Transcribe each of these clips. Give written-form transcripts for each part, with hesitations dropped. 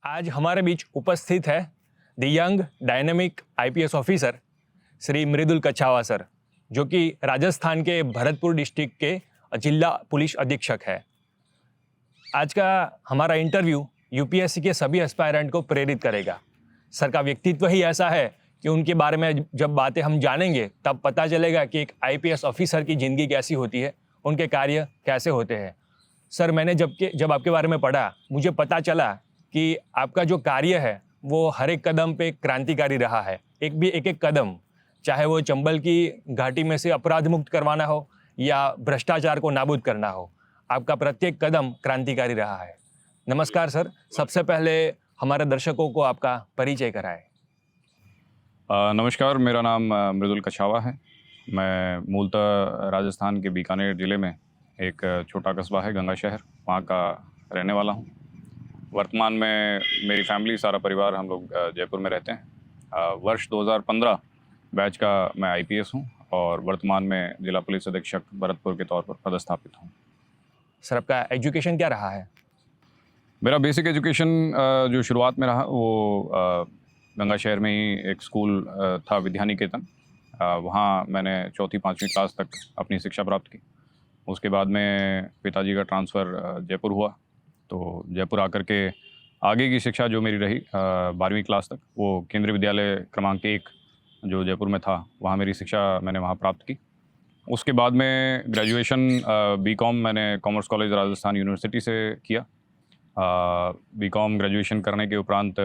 आज हमारे बीच उपस्थित है the young dynamic IPS officer Shri Mridul Kachhawa sir, जो कि राजस्थान के भरतपुर डिस्ट्रिक्ट के जिला पुलिस अधीक्षक है। आज का हमारा इंटरव्यू यूपीएससी के सभी एस्पायरेंट को प्रेरित करेगा। सर का व्यक्तित्व ही ऐसा है कि उनके बारे में जब बातें हम जानेंगे तब पता चलेगा कि एक आईपीएस ऑफिसर की ज़िंदगी कैसी होती है, उनके कार्य कैसे होते हैं। सर, मैंने जब आपके बारे में पढ़ा, मुझे पता चला कि आपका जो कार्य है वो हर एक कदम पे क्रांतिकारी रहा है। एक कदम, चाहे वो चंबल की घाटी में से अपराध मुक्त करवाना हो या भ्रष्टाचार को नाबूद करना हो, आपका प्रत्येक कदम क्रांतिकारी रहा है। नमस्कार सर, सबसे पहले हमारे दर्शकों को आपका परिचय कराएं। नमस्कार, मेरा नाम मृदुल कछावा है। मैं मूलतः राजस्थान के बीकानेर ज़िले में एक छोटा कस्बा है गंगा शहर, वहाँ का रहने वाला हूँ। वर्तमान में मेरी फैमिली, सारा परिवार, हम लोग जयपुर में रहते हैं। वर्ष 2015 बैच का मैं आईपीएस हूँ और वर्तमान में जिला पुलिस अधीक्षक भरतपुर के तौर पर पदस्थापित हूँ। सर, आपका एजुकेशन क्या रहा है? मेरा बेसिक एजुकेशन जो शुरुआत में रहा वो गंगा शहर में ही एक स्कूल था, विद्या निकेतन। वहाँ मैंने 4वीं-5वीं क्लास तक अपनी शिक्षा प्राप्त की। उसके बाद में पिताजी का ट्रांसफ़र जयपुर हुआ, तो जयपुर आकर के आगे की शिक्षा जो मेरी रही 12वीं क्लास तक, वो केंद्रीय विद्यालय क्रमांक 1 जो जयपुर में था, वहाँ मेरी शिक्षा मैंने वहाँ प्राप्त की। उसके बाद में ग्रेजुएशन बीकॉम मैंने कॉमर्स कॉलेज राजस्थान यूनिवर्सिटी से किया। बीकॉम ग्रेजुएशन करने के उपरांत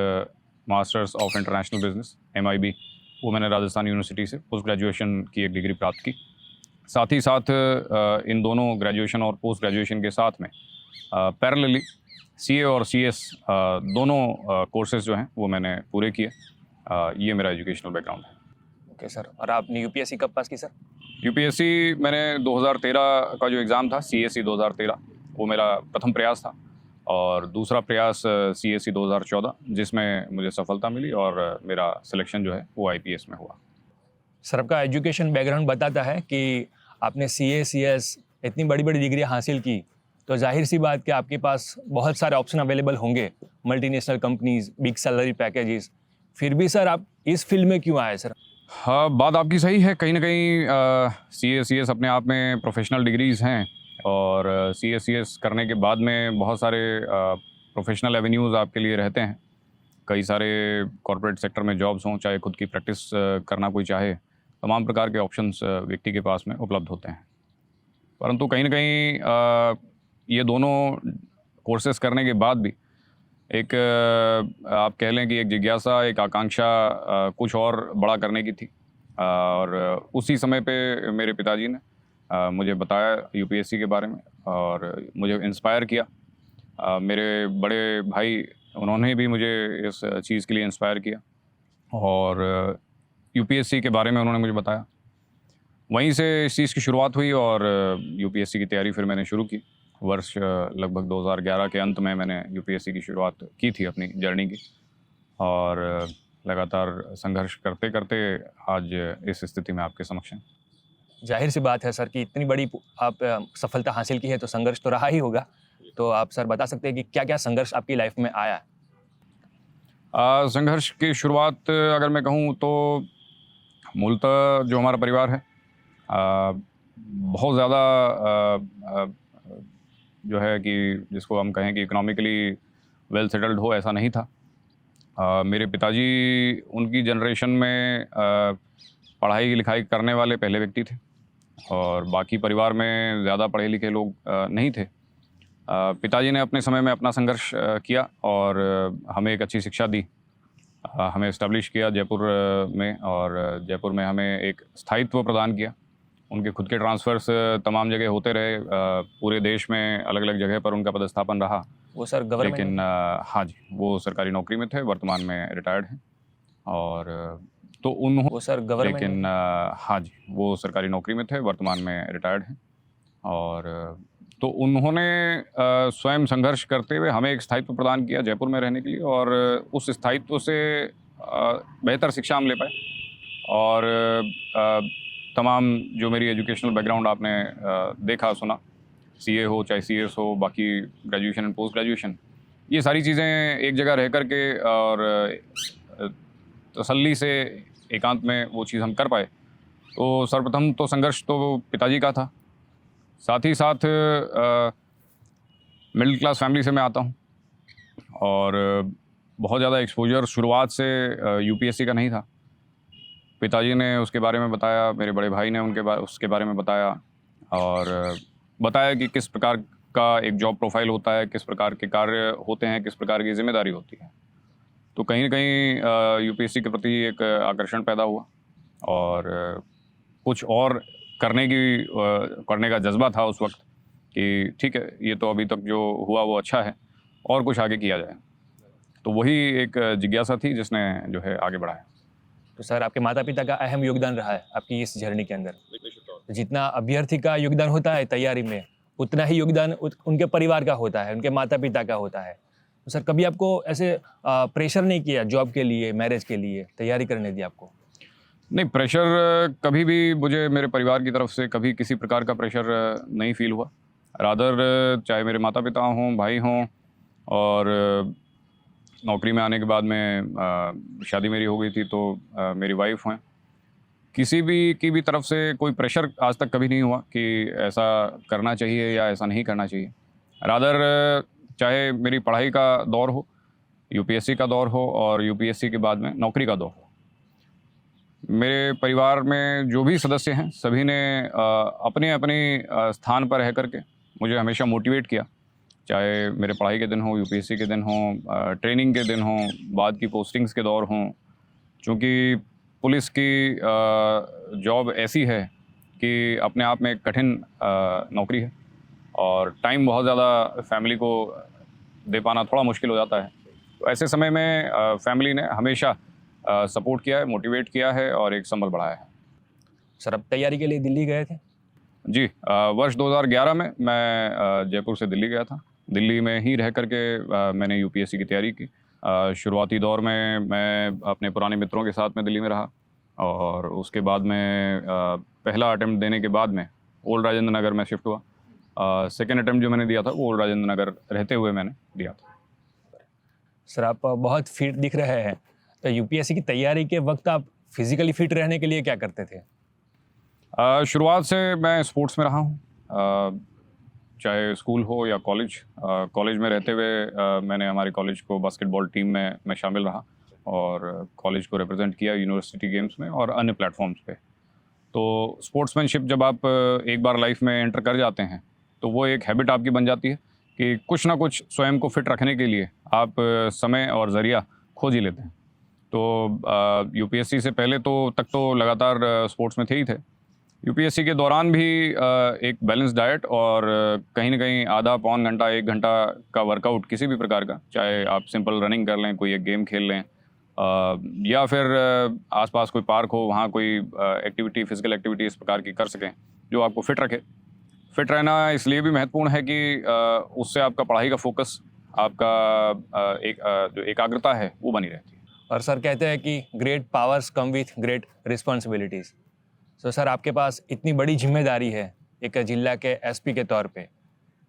masters of international business MIB वो मैंने राजस्थान यूनिवर्सिटी से पोस्ट ग्रेजुएशन की एक डिग्री प्राप्त की। साथ ही साथ इन दोनों ग्रेजुएशन और पोस्ट ग्रेजुएशन के साथ में पैरेलली CA और CS दोनों कोर्सेज जो हैं वो मैंने पूरे किए। ये मेरा एजुकेशनल बैकग्राउंड है। ओके सर, और आपने यूपीएससी कब पास की सर? यूपीएससी मैंने 2013 का जो एग्ज़ाम था, CSE 2013, वो मेरा प्रथम प्रयास था, और दूसरा प्रयास CSE 2014, जिसमें मुझे सफलता मिली और मेरा सिलेक्शन जो है वो IPS में हुआ। सर, आपका एजुकेशन बैकग्राउंड बताता है कि आपने CA CS इतनी बड़ी बड़ी डिग्रियाँ हासिल की, तो जाहिर सी बात कि आपके पास बहुत सारे ऑप्शन अवेलेबल होंगे, multinational companies, big salary packages. फिर भी सर आप इस फील्ड में क्यों आए सर? हाँ, बात आपकी सही है। कहीं ना कहीं CA CS अपने आप में प्रोफेशनल डिग्रीज़ हैं, और CA CS करने के बाद में बहुत सारे प्रोफेशनल एवेन्यूज़ आपके लिए रहते हैं। कई सारे कॉर्पोरेट सेक्टर में जॉब्स हों, चाहे खुद की प्रैक्टिस करना कोई चाहे, तमाम प्रकार के ऑप्शंस व्यक्ति के पास में उपलब्ध होते हैं। परंतु कहीं ना कहीं ये दोनों कोर्सेज़ करने के बाद भी एक आप कह लें कि एक जिज्ञासा, एक आकांक्षा कुछ और बड़ा करने की थी। और उसी समय पे मेरे पिताजी ने मुझे बताया यूपीएससी के बारे में और मुझे इंस्पायर किया। मेरे बड़े भाई, उन्होंने भी मुझे इस चीज़ के लिए इंस्पायर किया और यूपीएससी के बारे में उन्होंने मुझे बताया। वहीं से इस चीज़ की शुरुआत हुई और यूपीएससी की तैयारी फिर मैंने शुरू की। वर्ष लगभग 2011 के अंत में मैंने यूपीएससी की शुरुआत की थी अपनी जर्नी की, और लगातार संघर्ष करते करते आज इस स्थिति में आपके समक्ष हैं। जाहिर सी बात है सर कि इतनी बड़ी आप सफलता हासिल की है तो संघर्ष तो रहा ही होगा। तो आप सर बता सकते हैं कि क्या क्या संघर्ष आपकी लाइफ में आया? संघर्ष की शुरुआत अगर मैं कहूँ तो मूलतः जो हमारा परिवार है बहुत ज़्यादा जो है कि जिसको हम कहें कि इकोनॉमिकली वेल सेटल्ड हो, ऐसा नहीं था। मेरे पिताजी उनकी जनरेशन में पढ़ाई लिखाई करने वाले पहले व्यक्ति थे, और बाकी परिवार में ज़्यादा पढ़े लिखे लोग नहीं थे। पिताजी ने अपने समय में अपना संघर्ष किया और हमें एक अच्छी शिक्षा दी, हमें इस्टेब्लिश किया जयपुर में, और जयपुर में हमें एक स्थायित्व प्रदान किया। उनके खुद के ट्रांसफ़र्स तमाम जगह होते रहे, पूरे देश में अलग अलग जगह पर उनका पदस्थापन रहा। वो सर गवर्नमेंट? लेकिन हाँ जी, वो सरकारी नौकरी में थे, वर्तमान में रिटायर्ड हैं। और तो उन्होंने वो सर गवर्नमेंट? लेकिन हाँ जी, वो सरकारी नौकरी में थे, वर्तमान में रिटायर्ड हैं। और तो उन्होंने स्वयं संघर्ष करते हुए हमें एक स्थायित्व प्रदान किया जयपुर में रहने के लिए, और उस स्थायित्व से बेहतर शिक्षा हम ले पाए। और तमाम जो मेरी एजुकेशनल बैकग्राउंड आपने देखा सुना, CA हो चाहे CS हो, बाकी ग्रेजुएशन एंड पोस्ट ग्रेजुएशन, ये सारी चीज़ें एक जगह रह कर के और तसल्ली से एकांत में वो चीज़ हम कर पाए। तो सर्वप्रथम तो संघर्ष तो पिताजी का था, साथ ही साथ मिडिल क्लास फैमिली से मैं आता हूँ और बहुत ज़्यादा एक्सपोजर शुरुआत से यूपीएससी का नहीं था। पिताजी ने उसके बारे में बताया, मेरे बड़े भाई ने उसके बारे में बताया और बताया कि किस प्रकार का एक जॉब प्रोफाइल होता है, किस प्रकार के कार्य होते हैं, किस प्रकार की जिम्मेदारी होती है। तो कहीं ना कहीं यूपीएससी के प्रति एक आकर्षण पैदा हुआ और कुछ और करने का जज्बा था उस वक्त कि ठीक है, ये तो अभी तक जो हुआ वो अच्छा है और कुछ आगे किया जाए। तो वही एक जिज्ञासा थी जिसने जो है आगे बढ़ाया। तो सर, आपके माता पिता का अहम योगदान रहा है आपकी इस जर्नी के अंदर। तो जितना अभ्यर्थी का योगदान होता है तैयारी में, उतना ही योगदान उनके परिवार का होता है, उनके माता पिता का होता है। तो सर, कभी आपको ऐसे प्रेशर नहीं किया जॉब के लिए, मैरिज के लिए तैयारी करने दी आपको? नहीं, प्रेशर कभी भी मुझे मेरे परिवार की तरफ से कभी किसी प्रकार का प्रेशर नहीं फील हुआ। रादर चाहे मेरे माता पिता हों, भाई हों और नौकरी में आने के बाद में शादी मेरी हो गई थी तो मेरी वाइफ हैं, किसी भी की भी तरफ से कोई प्रेशर आज तक कभी नहीं हुआ कि ऐसा करना चाहिए या ऐसा नहीं करना चाहिए। रादर चाहे मेरी पढ़ाई का दौर हो, यूपीएससी का दौर हो और यूपीएससी के बाद में नौकरी का दौर हो, मेरे परिवार में जो भी सदस्य हैं सभी ने अपने अपने स्थान पर रह करके मुझे हमेशा मोटिवेट किया। चाहे मेरे पढ़ाई के दिन हो, यूपीएससी के दिन हो, ट्रेनिंग के दिन हो, बाद की पोस्टिंग्स के दौर हों। चूँकि पुलिस की जॉब ऐसी है कि अपने आप में एक कठिन नौकरी है और टाइम बहुत ज़्यादा फैमिली को दे पाना थोड़ा मुश्किल हो जाता है। तो ऐसे समय में फैमिली ने हमेशा सपोर्ट किया है, मोटिवेट किया है और एक संबल बढ़ाया है। सर, आप तैयारी के लिए दिल्ली गए थे? जी, वर्ष 2011 में मैं जयपुर से दिल्ली गया था। दिल्ली में ही रह करके मैंने यूपीएससी की तैयारी की। शुरुआती दौर में मैं अपने पुराने मित्रों के साथ में दिल्ली में रहा और उसके बाद में पहला अटेम्प्ट देने के बाद में ओल्ड राजेंद्र नगर में शिफ्ट हुआ। सेकेंड अटेम्प्ट जो मैंने दिया था वो ओल्ड राजेंद्र नगर रहते हुए मैंने दिया था। सर, आप बहुत फिट दिख रहे हैं। तो यूपीएससी की तैयारी के वक्त आप फिजिकली फिट रहने के लिए क्या करते थे? शुरुआत से मैं स्पोर्ट्स में रहा हूँ, चाहे स्कूल हो या कॉलेज। कॉलेज में रहते हुए मैंने हमारे कॉलेज को बास्केटबॉल टीम में मैं शामिल रहा और कॉलेज को रिप्रेजेंट किया यूनिवर्सिटी गेम्स में और अन्य प्लेटफॉर्म्स पे। तो स्पोर्ट्समैनशिप जब आप एक बार लाइफ में एंटर कर जाते हैं तो वो एक हैबिट आपकी बन जाती है कि कुछ ना कुछ स्वयं को फिट रखने के लिए आप समय और ज़रिया खोज ही लेते हैं। तो यूपीएससी से पहले तक तो लगातार स्पोर्ट्स में थे ही थे। यूपीएससी के दौरान भी एक बैलेंस डाइट और कहीं ना कहीं आधा पौन घंटा 1 घंटा का वर्कआउट किसी भी प्रकार का, चाहे आप सिंपल रनिंग कर लें, कोई एक गेम खेल लें या फिर आसपास कोई पार्क हो वहाँ कोई एक्टिविटी, फिजिकल एक्टिविटी इस प्रकार की कर सकें जो आपको फिट रखे। फिट रहना इसलिए भी महत्वपूर्ण है कि उससे आपका पढ़ाई का फोकस, आपका जो एकाग्रता है वो बनी रहती है। और सर, कहते हैं कि great powers come with great responsibilities. तो सर, आपके पास इतनी बड़ी जिम्मेदारी है एक जिला के एसपी के तौर पे।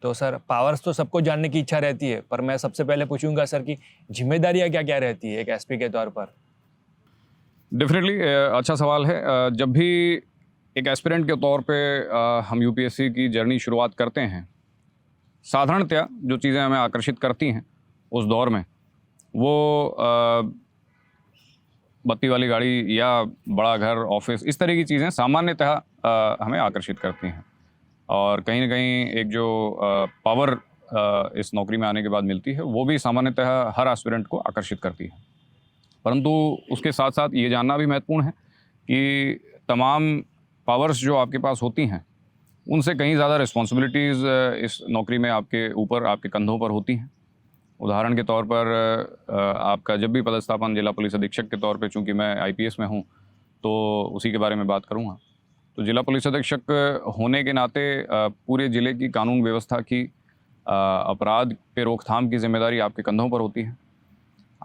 तो सर, पावर्स तो सबको जानने की इच्छा रहती है, पर मैं सबसे पहले पूछूंगा सर कि जिम्मेदारियां क्या क्या रहती है एक एसपी के तौर पर? डेफिनेटली अच्छा सवाल है। जब भी एक एस्पिरेंट के तौर पे हम यूपीएससी की जर्नी शुरुआत करते हैं, साधारणतया जो चीज़ें हमें आकर्षित करती हैं उस दौर में वो बत्ती वाली गाड़ी या बड़ा घर, ऑफिस, इस तरह की चीज़ें सामान्यतः हमें आकर्षित करती हैं और कहीं ना कहीं एक जो पावर इस नौकरी में आने के बाद मिलती है वो भी सामान्यतः हर एस्पिरेंट को आकर्षित करती है। परंतु उसके साथ साथ ये जानना भी महत्वपूर्ण है कि तमाम पावर्स जो आपके पास होती हैं उनसे कहीं ज़्यादा रिस्पॉन्सिबिलिटीज़ इस नौकरी में आपके ऊपर, आपके कंधों पर होती हैं। उदाहरण के तौर पर आपका जब भी पदस्थापन जिला पुलिस अधीक्षक के तौर पे, चूँकि मैं आईपीएस में हूँ तो उसी के बारे में बात करूँगा। तो जिला पुलिस अधीक्षक होने के नाते पूरे ज़िले की कानून व्यवस्था की, अपराध पे रोकथाम की जिम्मेदारी आपके कंधों पर होती है।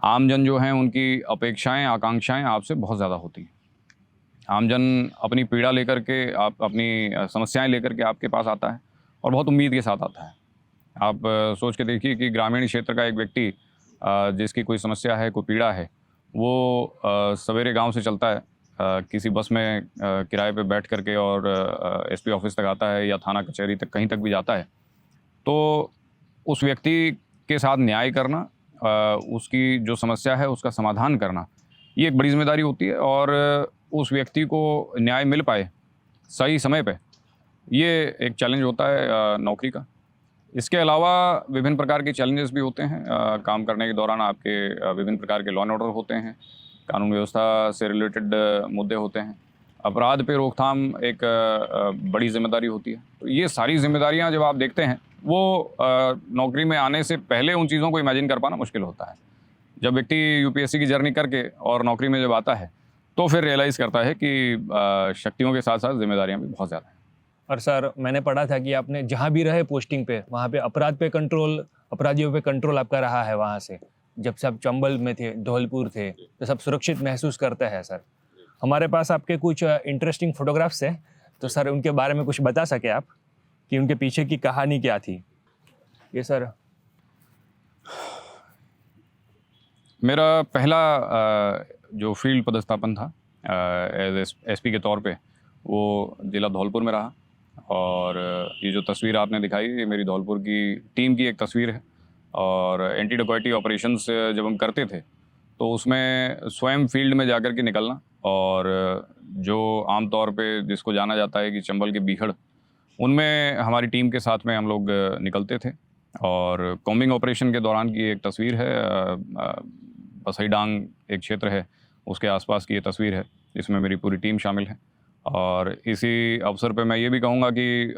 आमजन जो हैं उनकी अपेक्षाएं, आकांक्षाएं आपसे बहुत ज़्यादा होती हैं। आमजन अपनी पीड़ा लेकर के, आप अपनी समस्याएं लेकर के आपके पास आता है और बहुत उम्मीद के साथ आता है। आप सोच के देखिए कि ग्रामीण क्षेत्र का एक व्यक्ति जिसकी कोई समस्या है, कोई पीड़ा है, वो सवेरे गांव से चलता है, किसी बस में किराए पे बैठ करके और एसपी ऑफिस तक आता है या थाना कचहरी तक, कहीं तक भी जाता है, तो उस व्यक्ति के साथ न्याय करना, उसकी जो समस्या है उसका समाधान करना, ये एक बड़ी जिम्मेदारी होती है। और उस व्यक्ति को न्याय मिल पाए सही समय पे, ये एक चैलेंज होता है नौकरी का। इसके अलावा विभिन्न प्रकार के चैलेंजेस भी होते हैं काम करने के दौरान। आपके विभिन्न प्रकार के लॉ एंड ऑर्डर होते हैं, कानून व्यवस्था से रिलेटेड मुद्दे होते हैं, अपराध पे रोकथाम एक बड़ी जिम्मेदारी होती है। तो ये सारी जिम्मेदारियां जब आप देखते हैं, वो नौकरी में आने से पहले उन चीज़ों को इमेजिन कर पाना मुश्किल होता है। जब व्यक्ति यूपीएससी की जर्नी करके और नौकरी में जब आता है, तो फिर रियलाइज़ करता है कि शक्तियों के साथ साथ जिम्मेदारियां भी बहुत ज़्यादा हैं। और सर, मैंने पढ़ा था कि आपने जहाँ भी रहे पोस्टिंग पे, वहाँ पे अपराध पे कंट्रोल, अपराधियों पे कंट्रोल आपका रहा है वहाँ से। जब से आप चंबल में थे, धौलपुर थे, तो सब सुरक्षित महसूस करते हैं सर। हमारे पास आपके कुछ इंटरेस्टिंग फोटोग्राफ्स हैं, तो सर उनके बारे में कुछ बता सके आप कि उनके पीछे की कहानी क्या थी? ये सर। मेरा पहला जो फील्ड पदस्थापन था एज एसपी के तौर पे, वो ज़िला धौलपुर में रहा। और ये जो तस्वीर आपने दिखाई, ये मेरी धौलपुर की टीम की एक तस्वीर है। और एंटी डकैती ऑपरेशंस जब हम करते थे, तो उसमें स्वयं फील्ड में जाकर के निकलना, और जो आम तौर पे जिसको जाना जाता है कि चंबल के बीहड़, उनमें हमारी टीम के साथ में हम लोग निकलते थे। और कॉम्बिंग ऑपरेशन के दौरान की एक तस्वीर है, बसई डांग एक क्षेत्र है, उसके आसपास की ये तस्वीर है, इसमें मेरी पूरी टीम शामिल है। और इसी अवसर पे मैं ये भी कहूँगा कि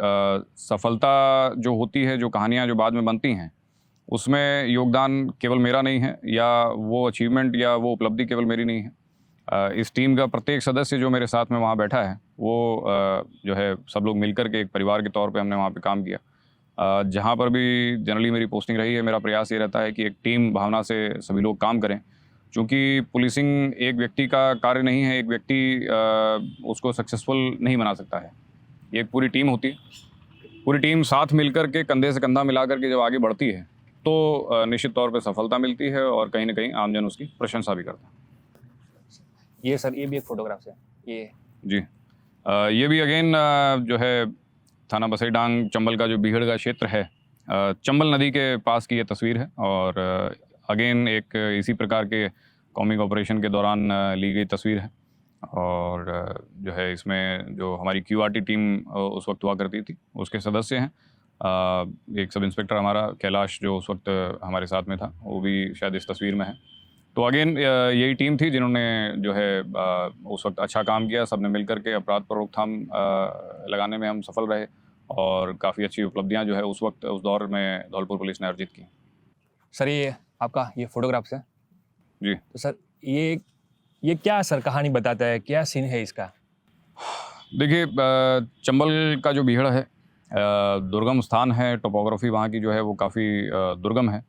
सफलता जो होती है, जो कहानियाँ जो बाद में बनती हैं, उसमें योगदान केवल मेरा नहीं है, या वो अचीवमेंट या वो उपलब्धि केवल मेरी नहीं है। इस टीम का प्रत्येक सदस्य जो मेरे साथ में वहाँ बैठा है, वो जो है सब लोग मिलकर के एक परिवार के तौर पे हमने वहाँ पे काम किया। जहाँ पर भी जनरली मेरी पोस्टिंग रही है, मेरा प्रयास ये रहता है कि एक टीम भावना से सभी लोग काम करें। क्योंकि पुलिसिंग एक व्यक्ति का कार्य नहीं है, एक व्यक्ति उसको सक्सेसफुल नहीं बना सकता है, ये एक पूरी टीम होती है। पूरी टीम साथ मिलकर के कंधे से कंधा मिला करके जब आगे बढ़ती है, तो निश्चित तौर पे सफलता मिलती है, और कहीं ना कहीं आमजन उसकी प्रशंसा भी करता है। ये सर, ये भी एक फोटोग्राफ है ये। जी, ये भी अगेन जो है थाना बसई डांग, चंबल का जो बीहड़ का क्षेत्र है, चंबल नदी के पास की ये तस्वीर है। और अगेन एक इसी प्रकार के कॉमिंग ऑपरेशन के दौरान ली गई तस्वीर है। और जो है इसमें जो हमारी क्यूआरटी टीम उस वक्त हुआ करती थी, उसके सदस्य हैं। एक सब इंस्पेक्टर हमारा कैलाश जो उस वक्त हमारे साथ में था, वो भी शायद इस तस्वीर में है। तो अगेन यही टीम थी जिन्होंने जो है उस वक्त अच्छा काम किया। सबने मिलकर के अपराध पर रोकथाम लगाने में हम सफल रहे, और काफ़ी अच्छी उपलब्धियां जो है उस वक्त, उस दौर में धौलपुर पुलिस ने अर्जित की। सर, ये आपका ये फोटोग्राफ्स है जी, तो सर ये क्या सर कहानी बताता है, क्या सीन है इसका? देखिए, चंबल का जो बीहड़ है दुर्गम स्थान है, टोपोग्राफी वहाँ की जो है वो काफ़ी दुर्गम है।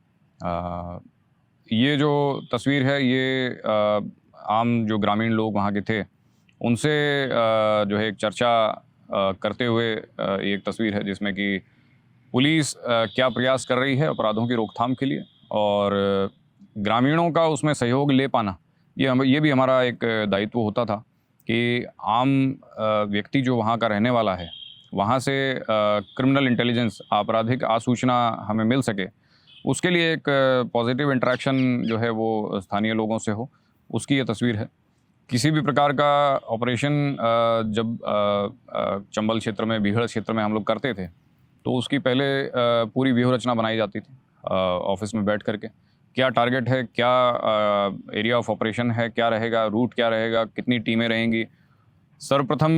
ये जो तस्वीर है, ये आम जो ग्रामीण लोग वहाँ के थे, उनसे जो है एक चर्चा करते हुए एक तस्वीर है, जिसमें कि पुलिस क्या प्रयास कर रही है अपराधों की रोकथाम के लिए, और ग्रामीणों का उसमें सहयोग ले पाना, ये भी हमारा एक दायित्व होता था कि आम व्यक्ति जो वहाँ का रहने वाला है, वहाँ से क्रिमिनल इंटेलिजेंस, आपराधिक आसूचना हमें मिल सके, उसके लिए एक पॉजिटिव इंटरेक्शन जो है वो स्थानीय लोगों से हो, उसकी ये तस्वीर है। किसी भी प्रकार का ऑपरेशन जब चंबल क्षेत्र में, बीहड़ क्षेत्र में हम लोग करते थे, तो उसकी पहले पूरी व्यूह रचना बनाई जाती थी ऑफिस में बैठ करके। क्या टारगेट है, क्या एरिया ऑफ ऑपरेशन है, क्या रहेगा, रूट क्या रहेगा, कितनी टीमें रहेंगी। सर्वप्रथम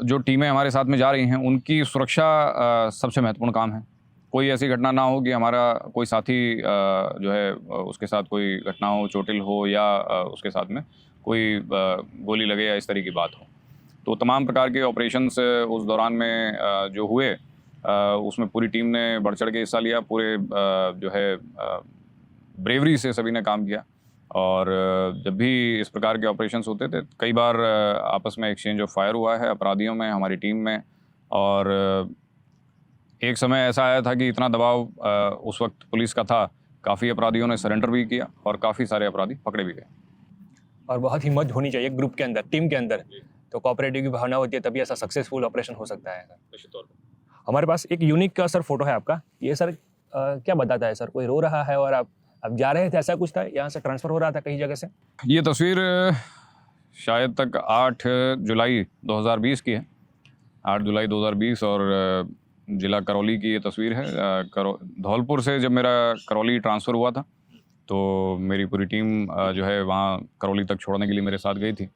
जो टीमें हमारे साथ में जा रही हैं, उनकी सुरक्षा सबसे महत्वपूर्ण काम है। कोई ऐसी घटना ना हो कि हमारा कोई साथी जो है उसके साथ कोई घटना हो, चोटिल हो, या उसके साथ में कोई गोली लगे या इस तरह की बात हो। तो तमाम प्रकार के ऑपरेशंस उस दौरान में जो हुए, उसमें पूरी टीम ने बढ़ चढ़ के हिस्सा लिया। पूरे जो है ब्रेवरी से सभी ने काम किया। और जब भी इस प्रकार के ऑपरेशंस होते थे, कई बार आपस में एक्सचेंज ऑफ फायर हुआ है अपराधियों में, हमारी टीम में। और एक समय ऐसा आया था कि इतना दबाव उस वक्त पुलिस का था, काफ़ी अपराधियों ने सरेंडर भी किया और काफ़ी सारे अपराधी पकड़े भी गए। और बहुत हिम्मत होनी चाहिए ग्रुप के अंदर, टीम के अंदर, तो कोऑपरेटिव की भावना होती है, तभी ऐसा सक्सेसफुल ऑपरेशन हो सकता है सर। निश्चित तौर पर। हमारे पास एक यूनिक का सर फोटो है आपका, ये सर क्या बताता है सर? कोई रो रहा है और आप जा रहे थे, ऐसा कुछ था? यहाँ से ट्रांसफर हो रहा था कहीं जगह से? ये तस्वीर शायद तक 8 जुलाई 2020 की है। 8 जुलाई 2020 और ज़िला करौली की ये तस्वीर है। धौलपुर से जब मेरा करौली ट्रांसफ़र हुआ था, तो मेरी पूरी टीम जो है वहाँ करौली तक छोड़ने के लिए मेरे साथ गई थी।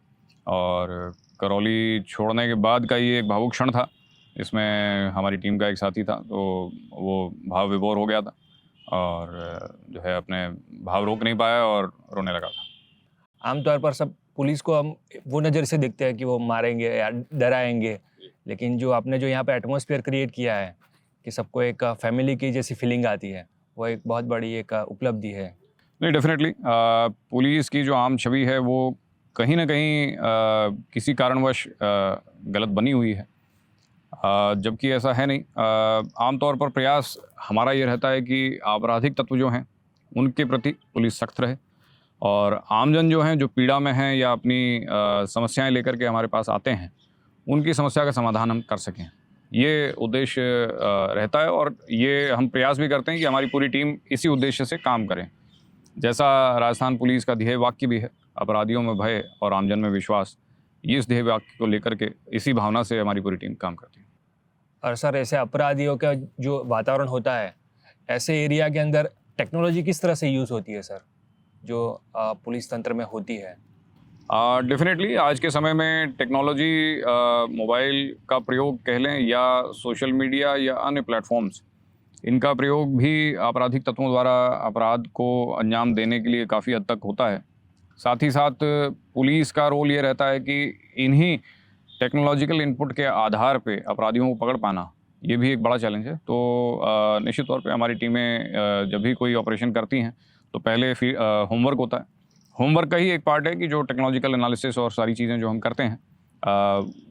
और करौली छोड़ने के बाद का ये एक भावुक क्षण था। इसमें हमारी टीम का एक साथी था, तो वो भाव विभोर हो गया था और जो है अपने भाव रोक नहीं पाया और रोने लगा था। आमतौर पर सब पुलिस को हम वो नज़र से देखते हैं कि वो मारेंगे या डराएंगे, लेकिन जो आपने जो यहाँ पे एटमॉस्फेयर क्रिएट किया है कि सबको एक फैमिली की जैसी फीलिंग आती है, वो एक बहुत बड़ी एक उपलब्धि है। नहीं, डेफिनेटली पुलिस की जो आम छवि है वो कहीं ना कहीं किसी कारणवश गलत बनी हुई है, जबकि ऐसा है नहीं। आमतौर पर प्रयास हमारा ये रहता है कि आपराधिक तत्व जो हैं उनके प्रति पुलिस सख्त रहे और आमजन जो हैं, जो पीड़ा में हैं या अपनी समस्याएं लेकर के हमारे पास आते हैं, उनकी समस्या का समाधान हम कर सकें। ये उद्देश्य रहता है और ये हम प्रयास भी करते हैं कि हमारी पूरी टीम इसी उद्देश्य से काम करें। जैसा राजस्थान पुलिस का ध्येय वाक्य भी है, अपराधियों में भय और आमजन में विश्वास, ये इस ध्येय वाक्य को लेकर के इसी भावना से हमारी पूरी टीम काम करती है। और सर ऐसे अपराधियों का जो वातावरण होता है, ऐसे एरिया के अंदर टेक्नोलॉजी किस तरह से यूज़ होती है सर, जो पुलिस तंत्र में होती है? डेफिनेटली आज के समय में टेक्नोलॉजी, मोबाइल का प्रयोग कह लें या सोशल मीडिया या अन्य प्लेटफॉर्म्स, इनका प्रयोग भी आपराधिक तत्वों द्वारा अपराध को अंजाम देने के लिए काफ़ी हद तक होता है। साथ ही साथ पुलिस का रोल ये रहता है कि इन्हीं टेक्नोलॉजिकल इनपुट के आधार पे अपराधियों को पकड़ पाना, ये भी एक बड़ा चैलेंज है। तो निश्चित तौर पे हमारी टीमें जब भी कोई ऑपरेशन करती हैं तो पहले फिर होमवर्क होता है। होमवर्क का ही एक पार्ट है कि जो टेक्नोलॉजिकल एनालिसिस और सारी चीज़ें जो हम करते हैं,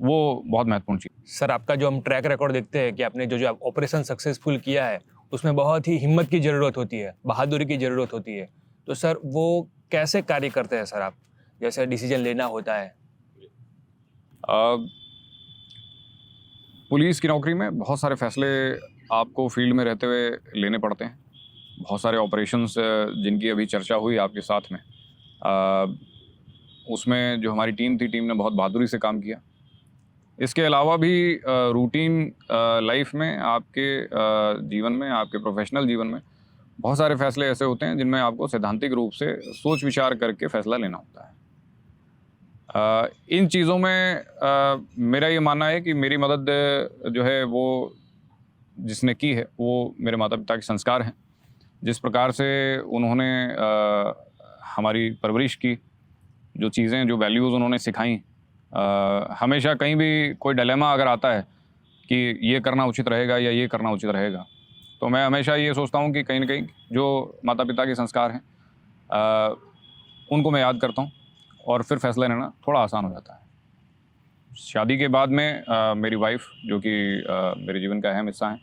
वो बहुत महत्वपूर्ण चीज़। सर आपका जो हम ट्रैक रिकॉर्ड देखते हैं कि आपने जो जो ऑपरेशन सक्सेसफुल किया है, उसमें बहुत ही हिम्मत की ज़रूरत होती है, बहादुरी की ज़रूरत होती है। तो सर वो कैसे कार्य करते हैं सर आप, जैसे डिसीजन लेना होता है? पुलिस की नौकरी में बहुत सारे फैसले आपको फील्ड में रहते हुए लेने पड़ते हैं। बहुत सारे ऑपरेशंस जिनकी अभी चर्चा हुई आपके साथ में, उसमें जो हमारी टीम थी, टीम ने बहुत बहादुरी से काम किया। इसके अलावा भी रूटीन लाइफ में, आपके जीवन में, आपके प्रोफेशनल जीवन में बहुत सारे फैसले ऐसे होते हैं जिनमें आपको सैद्धांतिक रूप से सोच विचार करके फैसला लेना होता है। इन चीज़ों में मेरा ये मानना है कि मेरी मदद जो है वो जिसने की है वो मेरे माता पिता के संस्कार हैं। जिस प्रकार से उन्होंने हमारी परवरिश की, जो चीज़ें, जो वैल्यूज़ उन्होंने सिखाई, हमेशा कहीं भी कोई डिलेमा अगर आता है कि ये करना उचित रहेगा या ये करना उचित रहेगा, तो मैं हमेशा ये सोचता हूँ कि कहीं ना कहीं जो माता पिता के संस्कार हैं उनको मैं याद करता हूँ और फिर फैसला लेना थोड़ा आसान हो जाता है। शादी के बाद में मेरी वाइफ, जो कि मेरे जीवन का अहम हिस्सा है,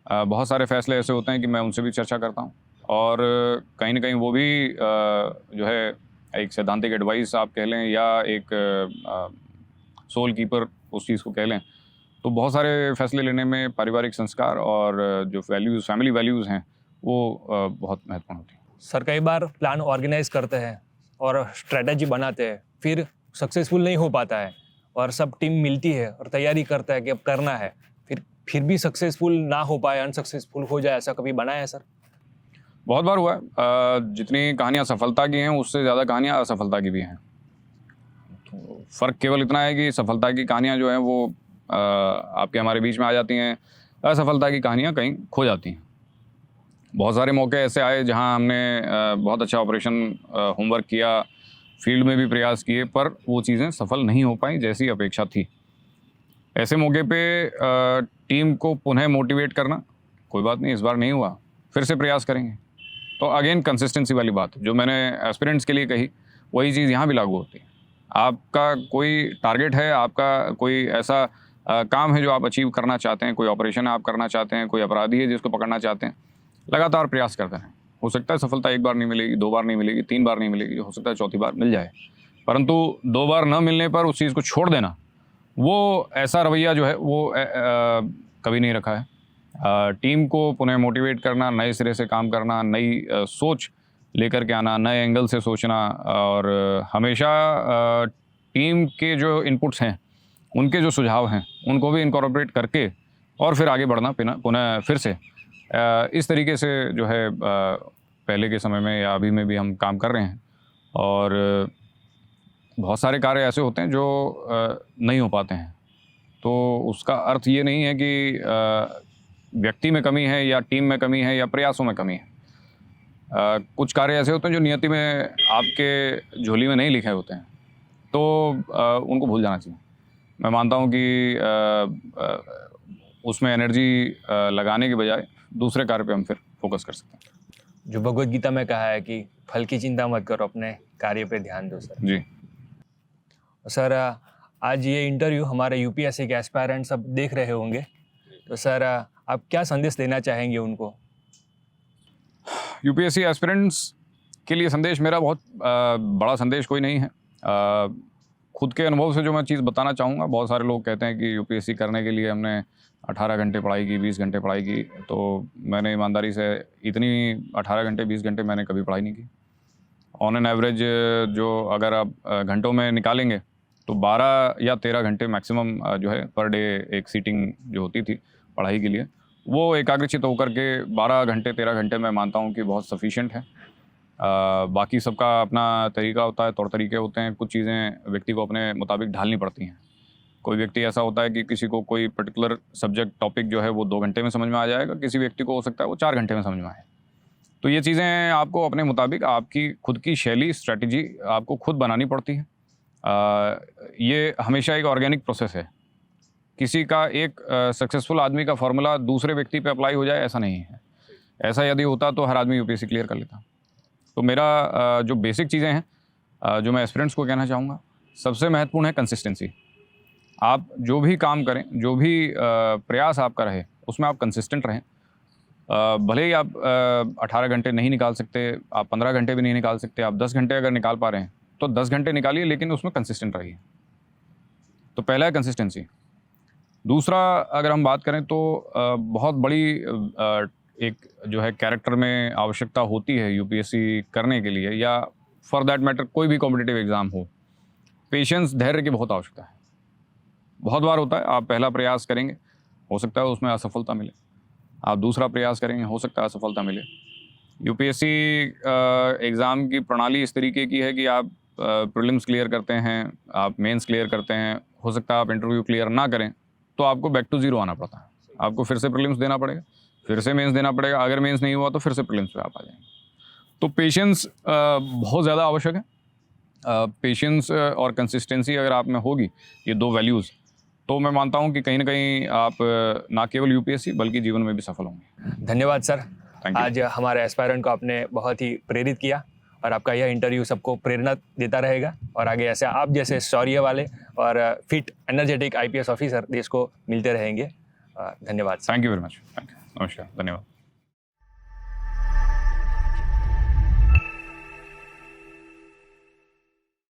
बहुत सारे फैसले ऐसे होते हैं कि मैं उनसे भी चर्चा करता हूँ और कहीं ना कहीं वो भी जो है एक सैद्धांतिक एडवाइस आप कह लें या एक सोल कीपर उस चीज़ को कह लें, तो बहुत सारे फैसले लेने में पारिवारिक संस्कार और जो वैल्यूज़, फैमिली वैल्यूज़ हैं, वो बहुत महत्वपूर्ण होती हैं। सर कई बार प्लान ऑर्गेनाइज करते हैं और स्ट्रेटजी बनाते हैं, फिर सक्सेसफुल नहीं हो पाता है और सब टीम मिलती है और तैयारी करता है कि अब करना है, फिर भी सक्सेसफुल ना हो पाए, अनसक्सेसफुल हो जाए, ऐसा कभी बना है सर? बहुत बार हुआ है। जितनी कहानियाँ सफलता की हैं उससे ज़्यादा कहानियाँ असफलता की भी हैं। तो फ़र्क केवल इतना है कि सफलता की कहानियाँ जो हैं वो आपके हमारे बीच में आ जाती हैं, असफलता की कहानियाँ कहीं खो जाती हैं। बहुत सारे मौके ऐसे आए जहां हमने बहुत अच्छा ऑपरेशन होमवर्क किया, फील्ड में भी प्रयास किए, पर वो चीज़ें सफल नहीं हो पाई जैसी अपेक्षा थी। ऐसे मौके पे टीम को पुनः मोटिवेट करना, कोई बात नहीं, इस बार नहीं हुआ, फिर से प्रयास करेंगे। तो अगेन कंसिस्टेंसी वाली बात जो मैंने एस्पिरेंट्स के लिए कही, वही चीज़ यहाँ भी लागू होती है। आपका कोई टारगेट है, आपका कोई ऐसा काम है जो आप अचीव करना चाहते हैं, कोई ऑपरेशन है आप करना चाहते हैं, कोई अपराधी है जिसको पकड़ना चाहते हैं, लगातार प्रयास करते रहें। हो सकता है सफलता 1 बार नहीं मिलेगी, 2 बार नहीं मिलेगी, 3 बार नहीं मिलेगी, हो सकता है चौथी बार मिल जाए, परंतु 2 बार न मिलने पर उस चीज़ को छोड़ देना, वो ऐसा रवैया जो है वो कभी नहीं रखा है। टीम को पुनः मोटिवेट करना, नए सिरे से काम करना, नई सोच लेकर के आना, नए एंगल से सोचना, और हमेशा टीम के जो इनपुट्स हैं, उनके जो सुझाव हैं, उनको भी इनकॉर्पोरेट करके और फिर आगे बढ़ना पुनः फिर से इस तरीके से जो है पहले के समय में या अभी में भी हम काम कर रहे हैं। और बहुत सारे कार्य ऐसे होते हैं जो नहीं हो पाते हैं, तो उसका अर्थ ये नहीं है कि व्यक्ति में कमी है या टीम में कमी है या प्रयासों में कमी है। कुछ कार्य ऐसे होते हैं जो नियति में आपके झोली में नहीं लिखे होते हैं, तो उनको भूल जाना चाहिए। मैं मानता हूँ कि उसमें एनर्जी लगाने के बजाय दूसरे कार्य पे हम फिर फोकस कर सकते हैं। जो भगवत गीता में कहा है कि फल की चिंता मत करो, अपने कार्य पे ध्यान दो सर। जी सर, आज ये इंटरव्यू हमारे यूपीएससी के एस्पायरेंट सब देख रहे होंगे, तो सर आप क्या संदेश देना चाहेंगे उनको? यूपीएससी एस्पिरेंट्स के लिए संदेश मेरा बहुत बड़ा संदेश कोई नहीं है। खुद के अनुभव से जो मैं चीज़ बताना चाहूँगा, बहुत सारे लोग कहते हैं कि यूपीएससी करने के लिए हमने 18 घंटे पढ़ाई की, 20 घंटे पढ़ाई की, तो मैंने ईमानदारी से इतनी 18 घंटे 20 घंटे मैंने कभी पढ़ाई नहीं की। ऑन एन एवरेज जो अगर आप घंटों में निकालेंगे तो 12 या 13 घंटे मैक्सिमम जो है पर डे एक सीटिंग जो होती थी पढ़ाई के लिए, वो एकाग्रचित होकर के 12 घंटे 13 घंटे मैं मानता हूँ कि बहुत सफिशिएंट है। बाकी सबका अपना तरीका होता है, तौर तरीके होते हैं, कुछ चीज़ें व्यक्ति को अपने मुताबिक ढालनी पड़ती हैं। कोई व्यक्ति ऐसा होता है कि किसी को कोई पर्टिकुलर सब्जेक्ट टॉपिक जो है वो 2 घंटे में समझ में आ जाएगा, किसी व्यक्ति को हो सकता है वो 4 घंटे में समझ में आए। तो ये चीज़ें आपको अपने मुताबिक आपकी खुद की शैली, स्ट्रैटेजी आपको खुद बनानी पड़ती है। ये हमेशा एक ऑर्गेनिक प्रोसेस है। किसी का एक सक्सेसफुल आदमी का फॉर्मूला दूसरे व्यक्ति पे अप्लाई हो जाए, ऐसा नहीं है। ऐसा यदि होता तो हर आदमी यूपीएससी क्लियर कर लेता। तो मेरा जो बेसिक चीज़ें हैं जो मैं एस्पिरेंट्स को कहना चाहूँगा, सबसे महत्वपूर्ण है कंसिस्टेंसी। आप जो भी काम करें, जो भी प्रयास आपका रहे, उसमें आप कंसिस्टेंट रहें। भले ही आप 18 घंटे नहीं निकाल सकते, आप 15 घंटे भी नहीं निकाल सकते, आप 10 घंटे अगर निकाल पा रहे हैं तो 10 घंटे निकालिए, लेकिन उसमें कंसिस्टेंट रहिए। तो पहला है कंसिस्टेंसी। दूसरा अगर हम बात करें तो बहुत बड़ी एक जो है कैरेक्टर में आवश्यकता होती है यूपीएससी करने के लिए, या फॉर दैट मैटर कोई भी कॉम्पिटिटिव एग्ज़ाम हो। पेशेंस, धैर्य की बहुत आवश्यकता है। बहुत बार होता है आप पहला प्रयास करेंगे, हो सकता है उसमें असफलता मिले, आप दूसरा प्रयास करेंगे, हो सकता है असफलता मिले। यूपीएससी एग्ज़ाम की प्रणाली इस तरीके की है कि आप प्रीलिम्स क्लियर करते हैं, आप मेंस क्लियर करते हैं, हो सकता है आप इंटरव्यू क्लियर ना करें तो आपको बैक टू ज़ीरो आना पड़ता है। आपको फिर से प्रीलिम्स देना पड़ेगा, फिर से मेंस देना पड़ेगा, अगर मेंस नहीं हुआ तो फिर से प्रीलिम्स पे आप आ जाएंगे। तो पेशेंस बहुत ज़्यादा आवश्यक है। पेशेंस और कंसिस्टेंसी अगर आप में होगी, ये 2 वैल्यूज़, तो मैं मानता हूँ कि कहीं ना कहीं आप ना केवल यूपीएससी बल्कि जीवन में भी सफल होंगे। धन्यवाद सर। Thank you. आज हमारे एस्पायरेंट को आपने बहुत ही प्रेरित किया, और आपका यह इंटरव्यू सबको प्रेरणा देता रहेगा, और आगे ऐसे आप जैसे शौर्य वाले और फिट एनर्जेटिक आईपीएस ऑफिसर देश को मिलते रहेंगे। धन्यवाद sir. Thank you very much. नमस्कार, धन्यवाद।